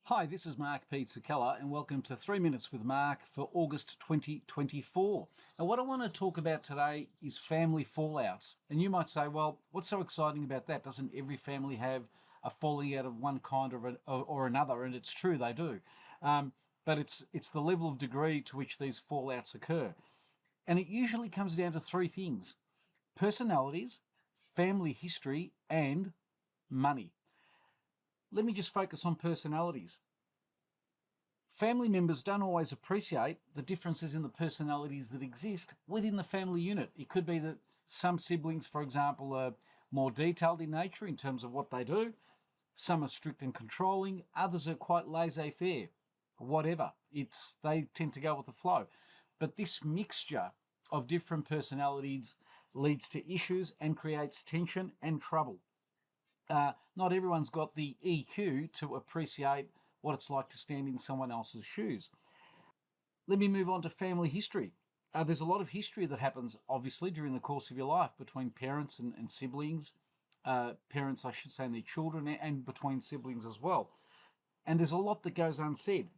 Hi, this is Mark Pizzacalla and welcome to 3 Minutes with Mark for August 2024. And what I want to talk about today is family fallouts. And you might say, well, what's so exciting about that? Doesn't every family have a falling out of one kind or another? And it's true, they do. But it's the level of degree to which these fallouts occur. And it usually comes down to three things: personalities, family history, and money. Let me just focus on personalities. Family members don't always appreciate the differences in the personalities that exist within the family unit. It could be that some siblings, for example, are more detailed in nature in terms of what they do. Some are strict and controlling. Others are quite laissez-faire. Whatever. They tend to go with the flow. But this mixture of different personalities leads to issues and creates tension and trouble. Not everyone's got the EQ to appreciate what it's like to stand in someone else's shoes. Let me move on to family history. There's a lot of history that happens, obviously, during the course of your life between parents and siblings, parents, I should say, and their children, and between siblings as well. And there's a lot that goes unsaid.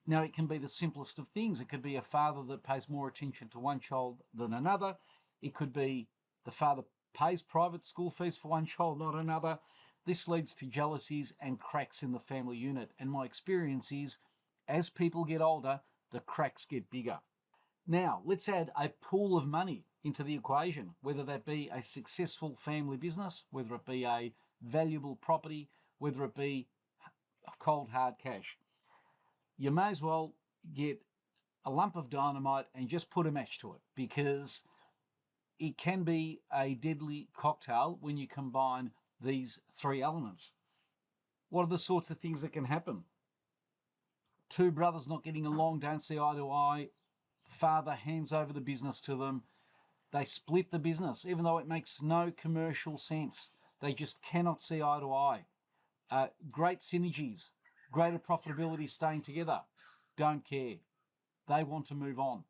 Now, it can be the simplest of things. It could be a father that pays more attention to one child than another. It could be the father pays private school fees for one child, not another. This leads to jealousies and cracks in the family unit. And my experience is, as people get older, the cracks get bigger. Now, let's add a pool of money into the equation, whether that be a successful family business, whether it be a valuable property, whether it be cold hard cash. You may as well get a lump of dynamite and just put a match to it, because it can be a deadly cocktail when you combine these three elements. What are the sorts of things that can happen? Two brothers not getting along, don't see eye to eye. Father hands over the business to them. They split the business, even though it makes no commercial sense. They just cannot see eye to eye. Great synergies, greater profitability staying together. Don't care. They want to move on.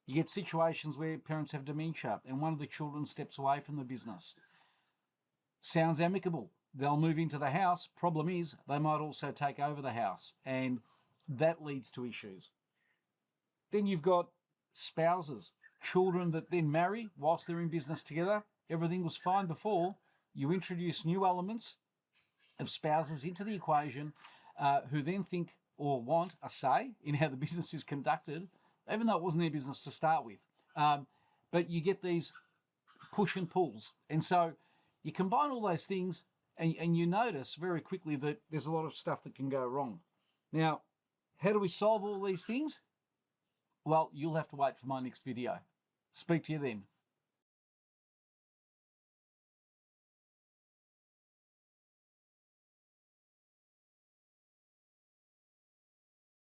You get situations where parents have dementia and one of the children steps away from the business. Sounds amicable. They'll move into the house. Problem is, they might also take over the house, and that leads to issues. Then you've got spouses, children that then marry whilst they're in business together. Everything was fine before. You introduce new elements of spouses into the equation, who then think or want a say in how the business is conducted, even though it wasn't their business to start with. But you get these push and pulls. And so you combine all those things and you notice very quickly that there's a lot of stuff that can go wrong. Now, how do we solve all these things? Well, you'll have to wait for my next video. Speak to you then.